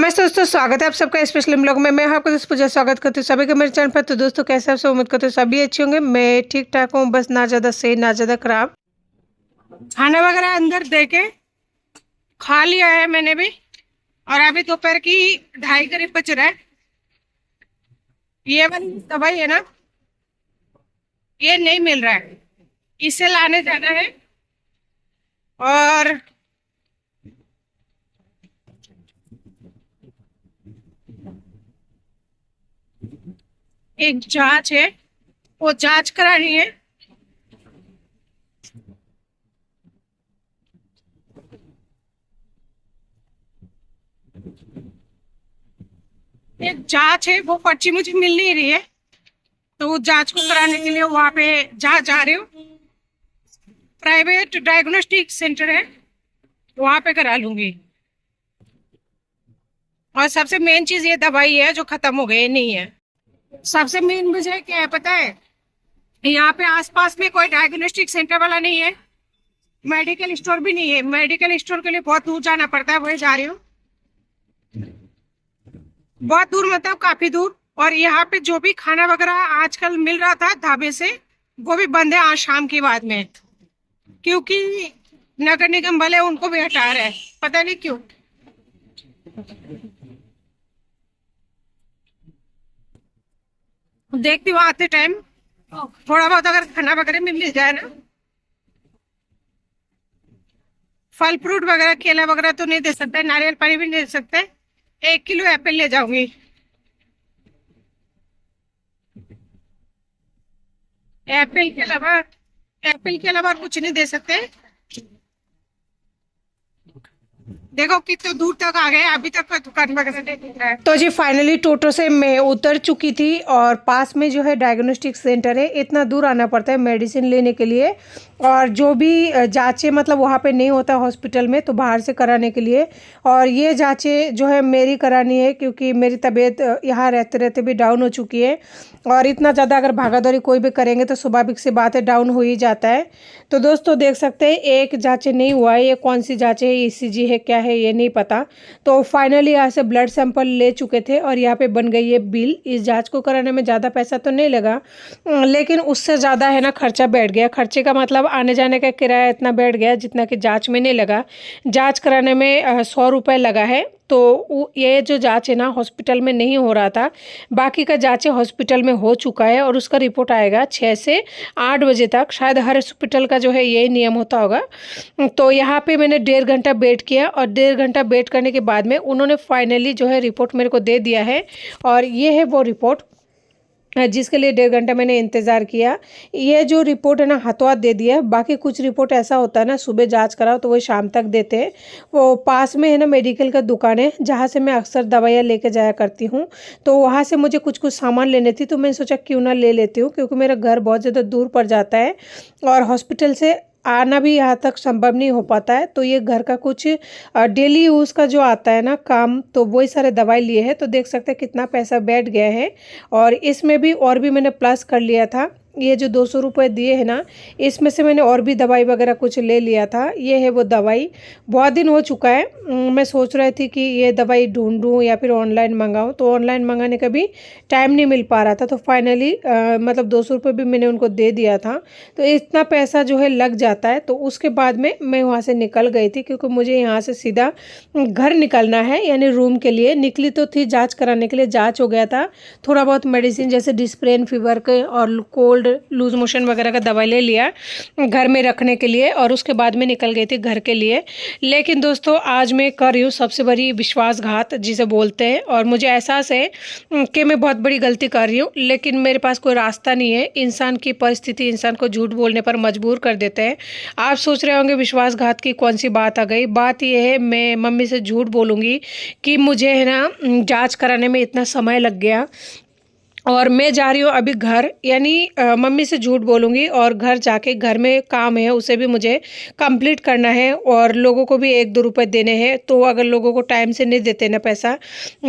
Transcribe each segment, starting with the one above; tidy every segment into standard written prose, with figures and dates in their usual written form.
नमस्ते दोस्तों, स्वागत है आप सबका स्पेशल ब्लॉग में। मैं आपको दोस्तों पूजा स्वागत करती हूँ सभी के मेरे चैनल पर। तो दोस्तों कैसे आप सब, उम्मीद करते हो सभी अच्छे होंगे। मैं ठीक ठाक हूँ, बस ना ज़्यादा सही ना ज़्यादा खराब। खाना वगैरह अंदर दे के खा लिया है मैंने भी, और अभी दोपहर की 2:30 करीब बज रहा है। ये वाली दवाई है ना, ये नहीं मिल रहा है, इसे लाने जाना है। और एक जांच है, वो जांच करानी है। एक जांच है, वो पर्ची मुझे मिल नहीं रही है, तो वो जांच को कराने के लिए वहां पे जा रही हूँ। प्राइवेट डायग्नोस्टिक सेंटर है, वहां पे करा लूंगी। और सबसे मेन चीज ये दवाई है जो खत्म हो गई नहीं है। सबसे मेन मुझे क्या है पता है, यहाँ पे आसपास में कोई डायग्नोस्टिक सेंटर वाला नहीं है, मेडिकल स्टोर भी नहीं है। मेडिकल स्टोर के लिए बहुत दूर जाना पड़ता है, वही जा रही हूँ। बहुत दूर मतलब काफी दूर। और यहाँ पे जो भी खाना वगैरह आजकल मिल रहा था ढाबे से, वो भी बंद है आज शाम के बाद में, क्योंकि नगर निगम वाले उनको भी हटा रहे हैं, पता नहीं क्यों। देखती हूँ आते टाइम थोड़ा बहुत अगर खाना वगैरह में मिल जाए ना। फल फ्रूट वगैरह केला वगैरह तो नहीं दे सकते, नारियल पानी भी नहीं दे सकते। 1 किलो एप्पल ले जाऊंगी। एप्पल के अलावा कुछ नहीं दे सकते। देखो कितने दूर तक आ गए, अभी तक का दुकान वगैरह नहीं दिख रहा है। तो जी फाइनली टोटो से मैं उतर चुकी थी, और पास में जो है डायग्नोस्टिक सेंटर है। इतना दूर आना पड़ता है मेडिसिन लेने के लिए, और जो भी जांचें मतलब वहाँ पे नहीं होता हॉस्पिटल में, तो बाहर से कराने के लिए। और ये जांचें जो है मेरी करानी है, क्योंकि मेरी तबीयत यहाँ रहते रहते भी डाउन हो चुकी है। और इतना ज़्यादा अगर भागादौड़ी कोई भी करेंगे तो स्वाभाविक सी बात है, डाउन हो ही जाता है। तो दोस्तों देख सकते हैं एक जांच नहीं हुआ है। ये कौन सी जांच है, ईसीजी है क्या है, ये नहीं पता। तो फाइनली यहाँ से ब्लड सैंपल ले चुके थे, और यहाँ पे बन गई है बिल। इस जांच को कराने में ज़्यादा पैसा तो नहीं लगा, लेकिन उससे ज़्यादा है ना खर्चा बैठ गया। खर्चे का मतलब आने जाने का किराया इतना बैठ गया जितना कि जांच में नहीं लगा। जांच कराने में 100 रुपये लगा है। तो ये जो जांच है ना हॉस्पिटल में नहीं हो रहा था, बाकी का जांच हॉस्पिटल में हो चुका है, और उसका रिपोर्ट आएगा 6 से 8 बजे तक। शायद हर हॉस्पिटल का जो है यही नियम होता होगा। तो यहाँ पे मैंने 1.5 घंटा वेट किया, और 1.5 घंटा वेट करने के बाद में उन्होंने फाइनली जो है रिपोर्ट मेरे को दे दिया है। और ये है वो रिपोर्ट जिसके लिए 1.5 घंटा मैंने इंतज़ार किया। ये जो रिपोर्ट है ना हाथों हाथ दे दिया है। बाकी कुछ रिपोर्ट ऐसा होता है ना, सुबह जांच कराओ तो वो शाम तक देते हैं। वो पास में है ना मेडिकल का दुकान है, जहाँ से मैं अक्सर दवाइयाँ लेके जाया करती हूँ। तो वहाँ से मुझे कुछ कुछ सामान लेने थी, तो मैंने सोचा क्यों ना ले लेती हूँ, क्योंकि मेरा घर बहुत ज़्यादा दूर पड़ जाता है, और हॉस्पिटल से आना भी यहाँ तक संभव नहीं हो पाता है। तो ये घर का कुछ डेली यूज़ का जो आता है ना काम, तो वही सारे दवाई लिए हैं। तो देख सकते हैं कितना पैसा बैठ गया है। और इसमें भी और भी मैंने प्लस कर लिया था। ये जो 200 रुपये दिए हैं ना, इसमें से मैंने और भी दवाई वगैरह कुछ ले लिया था। ये है वो दवाई। बहुत दिन हो चुका है, मैं सोच रही थी कि ये दवाई ढूंढूं या फिर ऑनलाइन मंगाऊं, तो ऑनलाइन मंगाने का भी टाइम नहीं मिल पा रहा था। तो फाइनली मतलब 200 रुपये भी मैंने उनको दे दिया था। तो इतना पैसा जो है लग जाता है। तो उसके बाद में मैं वहाँ से निकल गई थी, क्योंकि मुझे यहाँ से सीधा घर निकलना है, यानी रूम के लिए निकली तो थी जाँच कराने के लिए। जाँच हो गया था, थोड़ा बहुत मेडिसिन जैसे डिस्प्रेन फीवर के और कोल्ड लूज मोशन वगैरह का दवाई ले लिया घर में रखने के लिए, और उसके बाद में निकल गई थी घर के लिए। लेकिन दोस्तों आज मैं कर रही हूँ सबसे बड़ी विश्वासघात जिसे बोलते हैं, और मुझे एहसास है कि मैं बहुत बड़ी गलती कर रही हूँ, लेकिन मेरे पास कोई रास्ता नहीं है। इंसान की परिस्थिति इंसान को झूठ बोलने पर मजबूर कर देते हैं। आप सोच रहे होंगे विश्वासघात की कौन सी बात आ गई। बात यह है, मैं मम्मी से झूठ बोलूँगी कि मुझे है ना जाँच कराने में इतना समय लग गया, और मैं जा रही हूँ अभी घर, यानी मम्मी से झूठ बोलूँगी, और घर जाके घर में काम है उसे भी मुझे कंप्लीट करना है, और लोगों को भी 1-2 रुपए देने हैं। तो अगर लोगों को टाइम से नहीं देते ना पैसा,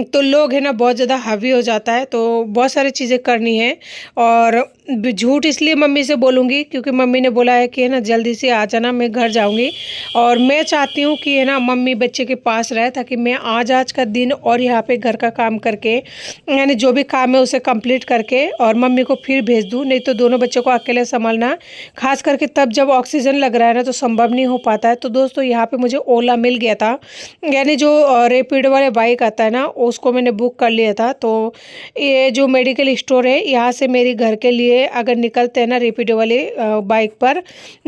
तो लोग है ना बहुत ज़्यादा हावी हो जाता है। तो बहुत सारी चीज़ें करनी है, और झूठ इसलिए मम्मी से बोलूँगी क्योंकि मम्मी ने बोला है कि है ना जल्दी से आ जाना, मैं घर जाऊँगी। और मैं चाहती हूँ कि है ना मम्मी बच्चे के पास रहे, ताकि मैं आज का दिन और यहाँ पे घर का काम करके, यानी जो भी काम है उसे कंप्लीट करके और मम्मी को फिर भेज दूँ। नहीं तो दोनों बच्चों को अकेले संभालना, खास करके तब जब ऑक्सीजन लग रहा है ना, तो संभव नहीं हो पाता है। तो दोस्तों यहाँ पे मुझे ओला मिल गया था, यानी जो रैपिड वाले बाइक आता है ना, उसको मैंने बुक कर लिया था। तो ये जो मेडिकल स्टोर है यहाँ से मेरे घर के लिए अगर निकलते हैं ना रैपिड वाले बाइक पर,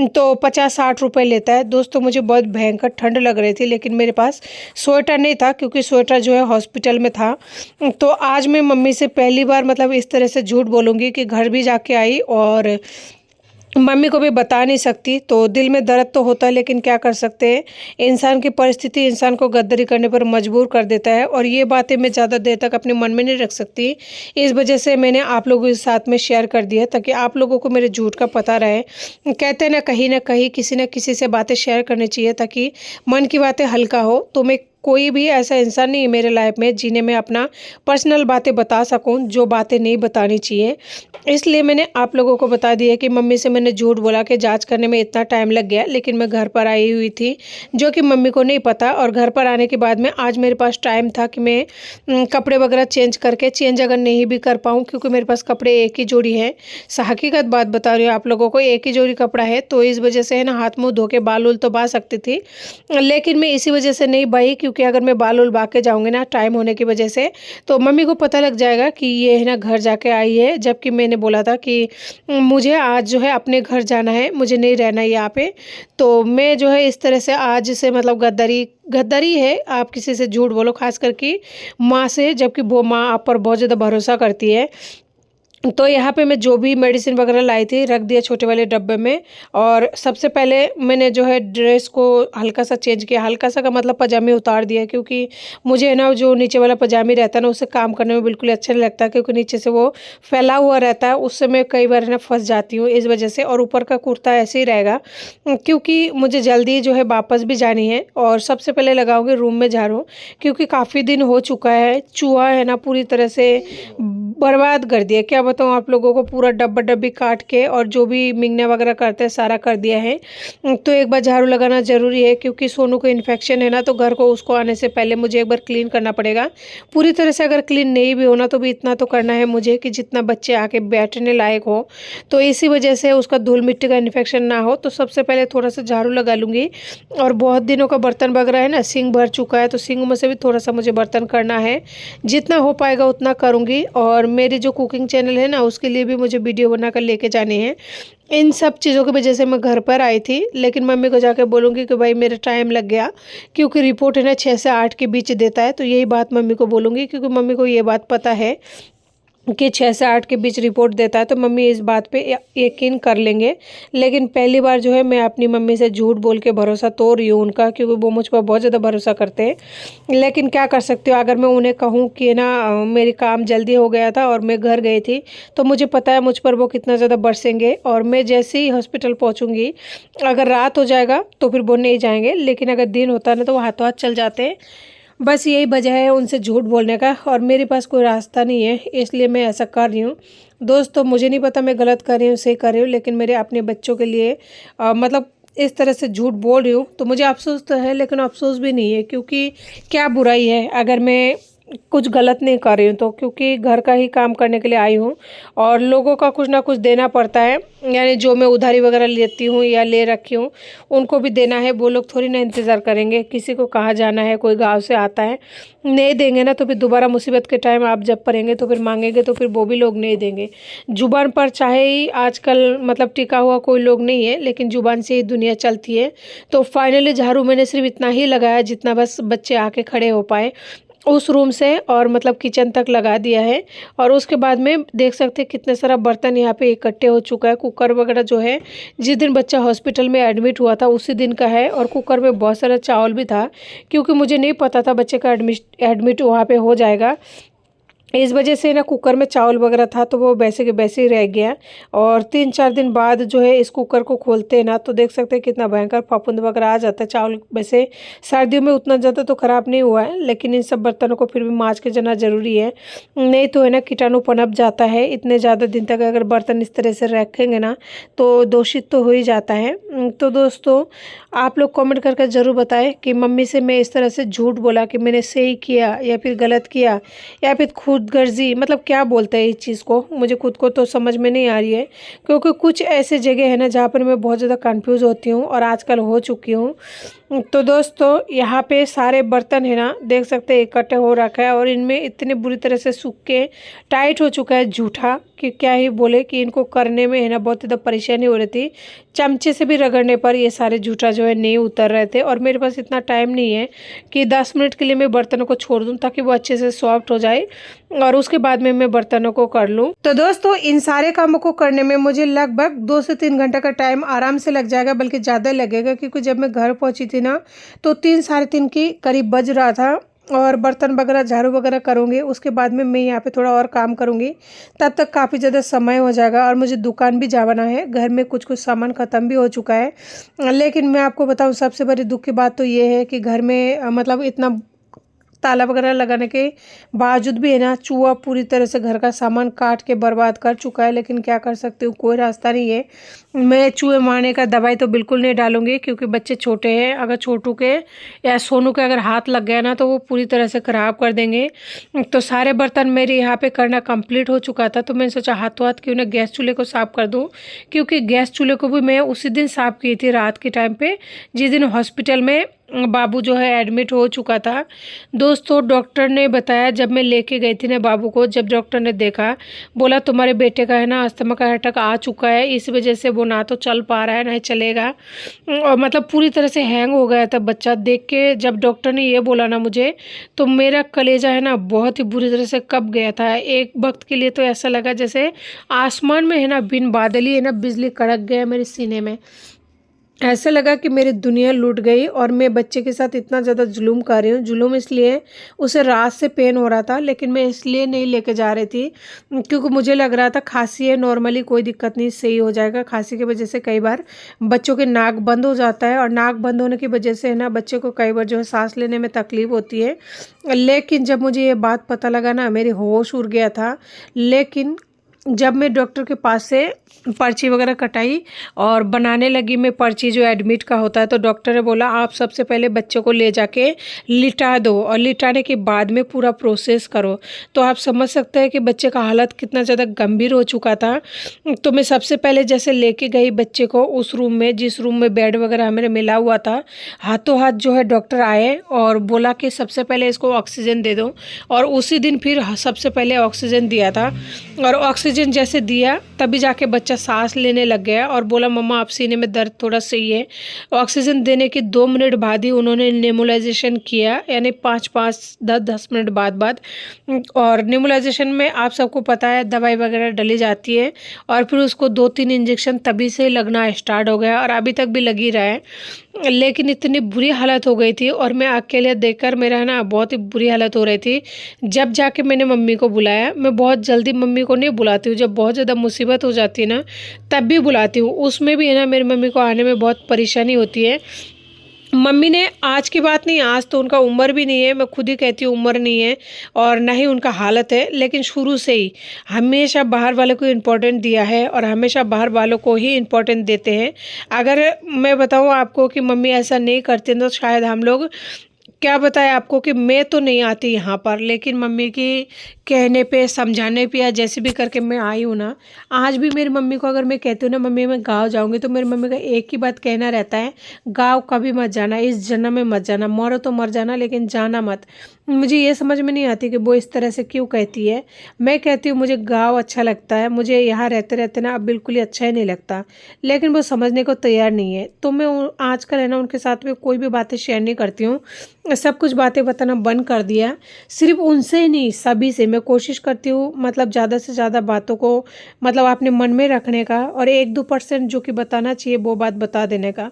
तो 50-60 रुपये लेता है। दोस्तों मुझे बहुत भयंकर ठंड लग रही थी, लेकिन मेरे पास स्वेटर नहीं था क्योंकि स्वेटर जो है हॉस्पिटल में था। तो आज मैं मम्मी से पहली बार मतलब इस तरह से झूठ बोलूँगी कि घर भी जाके आई और मम्मी को भी बता नहीं सकती। तो दिल में दर्द तो होता है, लेकिन क्या कर सकते हैं, इंसान की परिस्थिति इंसान को गद्दारी करने पर मजबूर कर देता है। और ये बातें मैं ज़्यादा देर तक अपने मन में नहीं रख सकती, इस वजह से मैंने आप लोगों के साथ में शेयर कर दिया ताकि आप लोगों को मेरे झूठ का पता रहे। कहते हैं ना कहीं किसी न किसी से बातें शेयर करनी चाहिए ताकि मन की बातें हल्का हो। तो मैं कोई भी ऐसा इंसान नहीं है मेरे लाइफ में जिन्हें मैं अपना पर्सनल बातें बता सकूं, जो बातें नहीं बतानी चाहिए। इसलिए मैंने आप लोगों को बता दिया कि मम्मी से मैंने झूठ बोला कि जांच करने में इतना टाइम लग गया, लेकिन मैं घर पर आई हुई थी जो कि मम्मी को नहीं पता। और घर पर आने के बाद में आज मेरे पास टाइम था कि मैं कपड़े वगैरह चेंज करके, चेंज अगर नहीं भी कर पाऊँ क्योंकि मेरे पास कपड़े एक ही जोड़ी है, हकीकत बात बता रही हूँ आप लोगों को, एक ही जोड़ी कपड़ा है। तो इस वजह से है ना हाथ मुँह धो के बाल उल तो बा सकती थी, लेकिन मैं इसी वजह से नहीं बाई क्योंकि अगर मैं बाल उल बा के जाऊँगी ना टाइम होने की वजह से, तो मम्मी को पता लग जाएगा कि ये है ना घर जाके आई है। जबकि मैंने बोला था कि मुझे आज जो है अपने घर जाना है, मुझे नहीं रहना है यहाँ पे। तो मैं जो है इस तरह से आज से मतलब गद्दारी है, आप किसी से झूठ बोलो, खास करके माँ से, जबकि वो माँ आप पर बहुत ज़्यादा भरोसा करती है। तो यहाँ पे मैं जो भी मेडिसिन वगैरह लाई थी रख दिया छोटे वाले डब्बे में। और सबसे पहले मैंने जो है ड्रेस को हल्का सा चेंज किया, हल्का सा का मतलब पजामे उतार दिया, क्योंकि मुझे है ना जो नीचे वाला पजामी रहता है ना, उससे काम करने में बिल्कुल अच्छा नहीं लगता क्योंकि नीचे से वो फैला हुआ रहता है, उससे मैं कई बार है ना फंस जाती हूँ इस वजह से। और ऊपर का कुर्ता ऐसे ही रहेगा क्योंकि मुझे जल्दी जो है वापस भी जानी है। और सबसे पहले लगाऊंगी रूम में झाड़ू, क्योंकि काफ़ी दिन हो चुका है, चूहा है ना पूरी तरह से बर्बाद कर दिया। क्या बताऊँ आप लोगों को, पूरा डब्बा डब्बी काट के और जो भी मिंगना वगैरह करते हैं सारा कर दिया है। तो एक बार झाड़ू लगाना ज़रूरी है क्योंकि सोनू को इन्फेक्शन है ना, तो घर को उसको आने से पहले मुझे एक बार क्लीन करना पड़ेगा। पूरी तरह से अगर क्लीन नहीं भी होना तो भी इतना तो करना है मुझे कि जितना बच्चे आके बैठने लायक हो। तो इसी वजह से उसका धूल मिट्टी का इन्फेक्शन ना हो, तो सबसे पहले थोड़ा सा झाड़ू लगा लूँगी। और बहुत दिनों का बर्तन वगैरह है ना, सिंक भर चुका है, तो सिंक में से भी थोड़ा सा मुझे बर्तन करना है, जितना हो पाएगा उतना करूँगी। और मेरी जो कुकिंग चैनल है ना, उसके लिए भी मुझे वीडियो बनाकर लेके जाने हैं। इन सब चीज़ों की वजह से मैं घर पर आई थी, लेकिन मम्मी को जाकर बोलूँगी कि भाई मेरा टाइम लग गया, क्योंकि रिपोर्ट है ना 6 से 8 के बीच देता है। तो यही बात मम्मी को बोलूँगी क्योंकि मम्मी को ये बात पता है कि 6 से 8 के बीच रिपोर्ट देता है, तो मम्मी इस बात पे यकीन कर लेंगे। लेकिन पहली बार जो है मैं अपनी मम्मी से झूठ बोल के भरोसा तोड़ रही हूँ उनका, क्योंकि वो मुझ पर बहुत ज़्यादा भरोसा करते हैं। लेकिन क्या कर सकती हूँ, अगर मैं उन्हें कहूँ कि ना मेरी काम जल्दी हो गया था और मैं घर गई थी, तो मुझे पता है मुझ पर वो कितना ज़्यादा बरसेंगे। और मैं जैसे ही हॉस्पिटल पहुँचूँगी, अगर रात हो जाएगा तो फिर वो नहीं जाएंगे, लेकिन अगर दिन होता है ना तो वो हाथों हाथ चल जाते हैं। बस यही वजह है उनसे झूठ बोलने का, और मेरे पास कोई रास्ता नहीं है, इसलिए मैं ऐसा कर रही हूँ। दोस्तों मुझे नहीं पता मैं गलत कर रही हूँ सही कर रही हूँ, लेकिन मेरे अपने बच्चों के लिए मतलब इस तरह से झूठ बोल रही हूँ। तो मुझे अफसोस तो है, लेकिन अफसोस भी नहीं है, क्योंकि क्या बुराई है अगर मैं कुछ गलत नहीं कर रही हूँ तो, क्योंकि घर का ही काम करने के लिए आई हूँ और लोगों का कुछ ना कुछ देना पड़ता है। यानी जो मैं उधारी वगैरह लेती हूँ या ले रखी हूँ उनको भी देना है। वो लोग थोड़ी ना इंतज़ार करेंगे, किसी को कहाँ जाना है, कोई गांव से आता है, नहीं देंगे ना तो फिर दोबारा मुसीबत के टाइम आप जब पड़ेंगे तो फिर मांगेंगे, तो फिर वो भी लोग नहीं देंगे। जुबान पर चाहे ही आजकल मतलब टिका हुआ कोई लोग नहीं है, लेकिन जुबान से ही दुनिया चलती है। तो फाइनली झाड़ू मैंने सिर्फ इतना ही लगाया जितना बस बच्चे आके खड़े हो पाए उस रूम से, और मतलब किचन तक लगा दिया है। और उसके बाद में देख सकते हैं कितने सारा बर्तन यहाँ पे इकट्ठे हो चुका है। कुकर वगैरह जो है जिस दिन बच्चा हॉस्पिटल में एडमिट हुआ था उसी दिन का है, और कुकर में बहुत सारा चावल भी था, क्योंकि मुझे नहीं पता था बच्चे का एडमिट वहाँ पे हो जाएगा। इस वजह से ना कुकर में चावल वगैरह था तो वो वैसे के वैसे ही रह गया। और 3-4 दिन बाद जो है इस कुकर को खोलते हैं ना तो देख सकते हैं कितना भयंकर फफूंद वगैरह आ जाता है चावल। वैसे सर्दियों में उतना ज़्यादा तो ख़राब नहीं हुआ है, लेकिन इन सब बर्तनों को फिर भी मांज के जाना ज़रूरी है, नहीं तो है ना कीटाणु पनप जाता है। इतने ज़्यादा दिन तक अगर बर्तन इस तरह से रखेंगे ना तो दूषित तो हो ही जाता है। तो दोस्तों आप लोग कमेंट करके ज़रूर बताएं कि मम्मी से मैं इस तरह से झूठ बोला कि मैंने सही किया या फिर गलत किया या फिर खुदगर्जी, मतलब क्या बोलते हैं इस चीज़ को, मुझे खुद को तो समझ में नहीं आ रही है। क्योंकि कुछ ऐसे जगह है ना जहाँ पर मैं बहुत ज़्यादा कंफ्यूज होती हूँ और आजकल हो चुकी हूँ। तो दोस्तों यहाँ पे सारे बर्तन है ना देख सकते हैं इकट्ठे हो रखा है और इनमें इतने बुरी तरह से सूख के टाइट हो चुका है जूठा कि क्या ही बोले कि इनको करने में है ना बहुत ज़्यादा परेशानी हो रही थी। चमचे से भी रगड़ने पर ये सारे जूठा जो है नहीं उतर रहे थे और मेरे पास इतना टाइम नहीं है कि 10 मिनट के लिए मैं बर्तनों को छोड़ दूँ ताकि वो अच्छे से सॉफ्ट हो जाए और उसके बाद में मैं बर्तनों को कर लूँ। तो दोस्तों इन सारे कामों को करने में मुझे लगभग 2 से 3 घंटे का टाइम आराम से लग जाएगा, बल्कि ज़्यादा लगेगा, क्योंकि जब मैं घर पहुँची थी ना तो 3-3:30 के करीब बज रहा था। और बर्तन वगैरह झाड़ू वगैरह करूँगी, उसके बाद में मैं यहाँ पे थोड़ा और काम करूँगी, तब तक काफ़ी ज़्यादा समय हो जाएगा। और मुझे दुकान भी जाना है, घर में कुछ कुछ सामान ख़त्म भी हो चुका है। लेकिन मैं आपको बताऊँ सबसे बड़ी दुख की बात तो ये है कि घर में मतलब इतना ताला वगैरह लगाने के बावजूद भी है ना चूहा पूरी तरह से घर का सामान काट के बर्बाद कर चुका है। लेकिन क्या कर सकती हूँ, कोई रास्ता नहीं है। मैं चूहे मारने का दवाई तो बिल्कुल नहीं डालूंगी, क्योंकि बच्चे छोटे हैं। अगर छोटू के या सोनू के अगर हाथ लग गया ना तो वो पूरी तरह से ख़राब कर देंगे। तो सारे बर्तन मेरे यहाँ पे करना कंप्लीट हो चुका था, तो मैंने सोचा हाथों हाथ क्यों ना गैस चूल्हे को साफ़ कर दूँ, क्योंकि गैस चूल्हे को भी मैं उसी दिन साफ़ की थी रात के टाइम पे, जिस दिन हॉस्पिटल में बाबू जो है एडमिट हो चुका था। दोस्तों डॉक्टर ने बताया, जब मैं लेके गई थी ना बाबू को, जब डॉक्टर ने देखा बोला तुम्हारे बेटे का है ना अस्थमा का अटैक आ चुका है, इस वजह से वो ना तो चल पा रहा है ना ही चलेगा। और मतलब पूरी तरह से हैंग हो गया था बच्चा। देख के जब डॉक्टर ने ये बोला ना मुझे, तो मेरा कलेजा है ना बहुत ही बुरी तरह से कँप गया था। एक वक्त के लिए तो ऐसा लगा जैसे आसमान में है ना बिन बादल ही है ना बिजली कड़क गया मेरे सीने में। ऐसा लगा कि मेरी दुनिया लूट गई और मैं बच्चे के साथ इतना ज़्यादा जुल्म कर रही हूँ। जुल्म इसलिए, उसे रात से पेन हो रहा था, लेकिन मैं इसलिए नहीं लेके जा रही थी क्योंकि मुझे लग रहा था खांसी है, नॉर्मली कोई दिक्कत नहीं, सही हो जाएगा। खांसी की वजह से कई बार बच्चों के नाक बंद हो जाता है और नाक बंद होने की वजह से है ना बच्चे को कई बार जो है सांस लेने में तकलीफ होती है। लेकिन जब मुझे ये बात पता लगा ना मेरी होश उड़ गया था। लेकिन जब मैं डॉक्टर के पास से पर्ची वगैरह कटाई और बनाने लगी मैं पर्ची जो एडमिट का होता है, तो डॉक्टर ने बोला आप सबसे पहले बच्चे को ले जाके लिटा दो और लिटाने के बाद में पूरा प्रोसेस करो। तो आप समझ सकते हैं कि बच्चे का हालत कितना ज़्यादा गंभीर हो चुका था। तो मैं सबसे पहले जैसे लेके गई बच्चे को उस रूम में, जिस रूम में बेड वगैरह मेरे मिला हुआ था, हाथों हाथ जो है डॉक्टर आए और बोला कि सबसे पहले इसको ऑक्सीजन दे दो। और उसी दिन फिर सबसे पहले ऑक्सीजन दिया था और ऑक्सीजन जैसे दिया तभी जाके बच्चा सांस लेने लग गया और बोला मम्मा आप सीने में दर्द थोड़ा सही है। ऑक्सीजन देने के 2 मिनट बाद ही उन्होंने नेबुलाइजेशन किया, यानी 5-5 10-10 मिनट बाद। और नेबुलाइजेशन में आप सबको पता है दवाई वगैरह डली जाती है और फिर उसको 2-3 इंजेक्शन तभी से लगना स्टार्ट हो गया और अभी तक भी लगी रहा है। लेकिन इतनी बुरी हालत हो गई थी और मैं अकेले देखकर मेरा ना बहुत ही बुरी हालत हो रही थी। जब जाके मैंने मम्मी को बुलाया, मैं बहुत जल्दी मम्मी को नहीं बुलाती हूँ, जब बहुत ज़्यादा मुसीबत हो जाती है ना तब भी बुलाती हूँ। उसमें भी है ना मेरी मम्मी को आने में बहुत परेशानी होती है। मम्मी ने आज की बात नहीं, आज तो उनका उम्र भी नहीं है, मैं खुद ही कहती हूँ उम्र नहीं है और ना ही उनका हालत है, लेकिन शुरू से ही हमेशा बाहर वालों को इम्पोर्टेंट दिया है और हमेशा बाहर वालों को ही इम्पोर्टेंट देते हैं। अगर मैं बताऊँ आपको कि मम्मी ऐसा नहीं करते तो शायद हम लोग, क्या बताएं आपको कि मैं तो नहीं आती यहाँ पर, लेकिन मम्मी की कहने पे समझाने पे या जैसे भी करके मैं आई हूँ ना। आज भी मेरी मम्मी को अगर मैं कहती हूँ ना मम्मी मैं गाँव जाऊँगी, तो मेरी मम्मी का एक ही बात कहना रहता है, गाँव कभी मत जाना, इस जन्म में मत जाना, मरो तो मर जाना लेकिन जाना मत। मुझे ये समझ में नहीं आती कि वो इस तरह से क्यों कहती है। मैं कहती हूँ मुझे गाँव अच्छा लगता है, मुझे यहाँ रहते रहते ना अब बिल्कुल ही अच्छा ही नहीं लगता, लेकिन वो समझने को तैयार नहीं है। तो मैं आजकल है ना उनके साथ में कोई भी बातें शेयर नहीं करती हूँ, सब कुछ बातें बताना बंद कर दिया। सिर्फ उनसे ही नहीं, सभी से मैं कोशिश करती हूँ मतलब ज़्यादा से ज़्यादा बातों को मतलब अपने मन में रखने का और 1-2% जो कि बताना चाहिए वो बात बता देने का,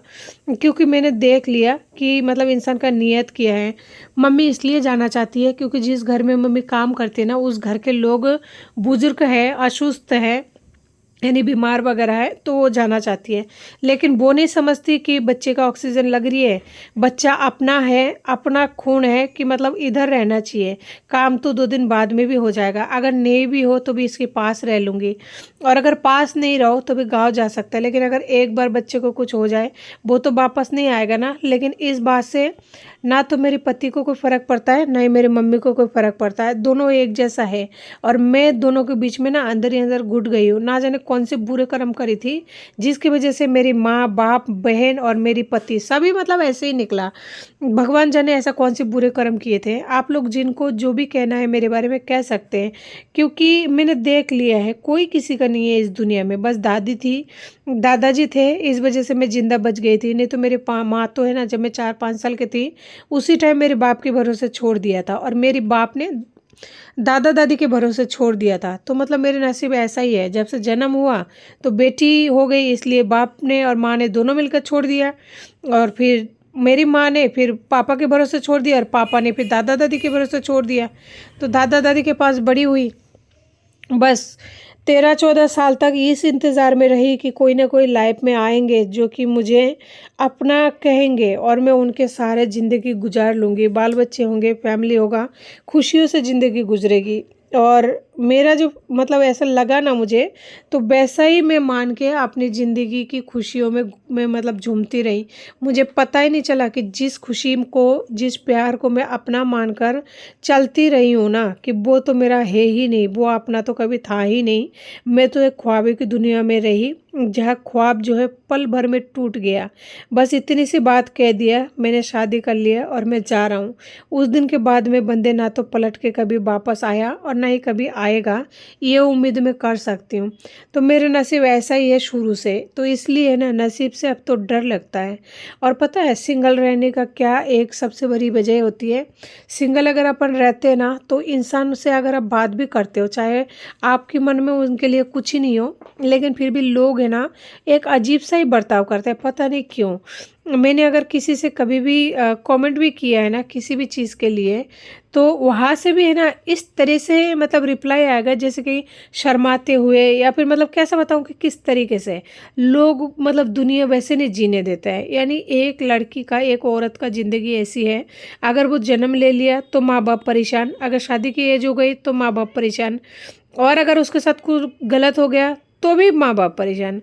क्योंकि मैंने देख लिया कि मतलब इंसान का नियत किया है। मम्मी इसलिए जाना जाना चाहती है, क्योंकि जिस घर में मम्मी काम करती है ना, उस घर के लोग बुजुर्ग है, असुस्थ है, यानी बीमार वगैरह है, तो वो जाना चाहती है। लेकिन वो नहीं समझती कि बच्चे का ऑक्सीजन लग रही है, बच्चा अपना है, अपना खून है, कि मतलब इधर रहना चाहिए, काम तो 2 दिन बाद में भी हो जाएगा, अगर नहीं भी हो तो भी इसके पास रह लूँगी, और अगर पास नहीं रहो तो भी गाँव जा सकता है। लेकिन अगर एक बार बच्चे को कुछ हो जाए वो तो वापस नहीं आएगा ना। लेकिन इस बात से ना तो मेरे पति को कोई फ़र्क पड़ता है, ना ही मेरी मम्मी को कोई फ़र्क पड़ता है, दोनों एक जैसा है। और मैं दोनों के बीच में ना अंदर ही अंदर घुट गई हूँ। ना जाने कौन से बुरे कर्म करी थी जिसकी वजह से मेरी माँ, बाप, बहन और मेरी पति सभी मतलब ऐसे ही निकला। भगवान जाने ऐसा कौन से बुरे कर्म किए थे। आप लोग जिनको जो भी कहना है मेरे बारे में कह सकते हैं, क्योंकि मैंने देख लिया है कोई किसी का नहीं है इस दुनिया में। बस दादी थी, दादाजी थे, इस वजह से मैं जिंदा बच गई थी। नहीं तो मेरे माँ तो है ना, जब मैं 4-5 साल की थी उसी टाइम मेरे बाप के भरोसे छोड़ दिया था, और मेरी बाप ने दादा दादी के भरोसे छोड़ दिया था। तो मतलब मेरे नसीब ऐसा ही है, जब से जन्म हुआ तो बेटी हो गई, इसलिए बाप ने और माँ ने दोनों मिलकर छोड़ दिया, और फिर मेरी माँ ने फिर पापा के भरोसे छोड़ दिया, और पापा ने फिर दादा दादी के भरोसे छोड़ दिया। तो दादा दादी के पास बड़ी हुई, बस 13-14 साल तक इस इंतज़ार में रही कि कोई ना कोई लाइफ में आएंगे जो कि मुझे अपना कहेंगे, और मैं उनके सारे ज़िंदगी गुजार लूँगी, बाल बच्चे होंगे, फैमिली होगा, खुशियों से ज़िंदगी गुजरेगी। और मेरा जो मतलब ऐसा लगा ना मुझे, तो वैसा ही मैं मान के अपनी ज़िंदगी की खुशियों में मैं मतलब झूमती रही। मुझे पता ही नहीं चला कि जिस खुशी को, जिस प्यार को मैं अपना मानकर चलती रही हूँ ना, कि वो तो मेरा है ही नहीं, वो अपना तो कभी था ही नहीं। मैं तो एक ख्वाबे की दुनिया में रही, जहाँ ख्वाब जो है पल भर में टूट गया। बस इतनी सी बात कह दिया, मैंने शादी कर लिया और मैं जा रहा हूँ। उस दिन के बाद में बंदे ना तो पलट के कभी वापस आया और ना ही कभी आएगा, ये उम्मीद मैं कर सकती हूँ। तो मेरा नसीब ऐसा ही है शुरू से, तो इसलिए ना नसीब से अब तो डर लगता है। और पता है सिंगल रहने का क्या एक सबसे बड़ी वजह होती है। सिंगल अगर अपन रहते हैं ना, तो इंसान से अगर आप बात भी करते हो, चाहे आपके मन में उनके लिए कुछ ही नहीं हो, लेकिन फिर भी लोग है ना एक अजीब सा ही बर्ताव करते हैं, पता नहीं क्यों। मैंने अगर किसी से कभी भी कमेंट भी किया है ना किसी भी चीज़ के लिए, तो वहाँ से भी है ना इस तरह से मतलब रिप्लाई आएगा जैसे कि शर्माते हुए, या फिर मतलब कैसा बताऊँ कि किस तरीके से लोग मतलब दुनिया वैसे नहीं जीने देता है। यानी एक लड़की का, एक औरत का ज़िंदगी ऐसी है, अगर वो जन्म ले लिया तो माँ बाप परेशान, अगर शादी की एज हो गई तो माँ बाप परेशान, और अगर उसके साथ कुछ गलत हो गया तो भी माँ बाप परेशान।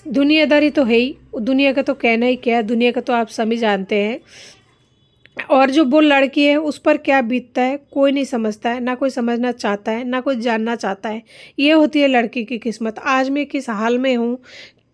दुनियादारी तो है ही, दुनिया का तो कहना ही क्या है, दुनिया का तो आप सभी जानते हैं। और जो वो लड़की है उस पर क्या बीतता है कोई नहीं समझता है, ना कोई समझना चाहता है, ना कोई जानना चाहता है। ये होती है लड़की की किस्मत। आज मैं किस हाल में हूँ,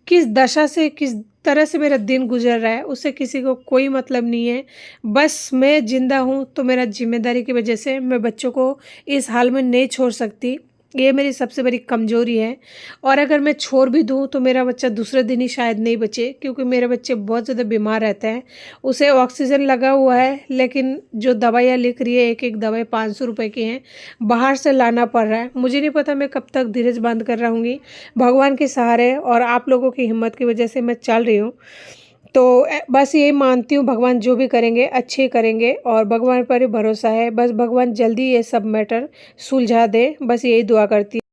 किस दशा से, किस तरह से मेरा दिन गुजर रहा है, उससे किसी को कोई मतलब नहीं है। बस मैं जिंदा हूँ तो मेरा जिम्मेदारी की वजह से मैं बच्चों को इस हाल में नहीं छोड़ सकती, ये मेरी सबसे बड़ी कमज़ोरी है। और अगर मैं छोड़ भी दूँ तो मेरा बच्चा दूसरे दिन ही शायद नहीं बचे, क्योंकि मेरे बच्चे बहुत ज़्यादा बीमार रहते हैं। उसे ऑक्सीजन लगा हुआ है, लेकिन जो दवाइयाँ लिख रही है, एक एक दवाई 500 रुपये की हैं, बाहर से लाना पड़ रहा है। मुझे नहीं पता मैं कब तक धीरज बंद कर रहूँगी। भगवान के सहारे और आप लोगों की हिम्मत की वजह से मैं चल रही हूँ। तो बस यही मानती हूँ, भगवान जो भी करेंगे अच्छे करेंगे, और भगवान पर ही भरोसा है। बस भगवान जल्दी ये सब मैटर सुलझा दे, बस यही दुआ करती हूँ।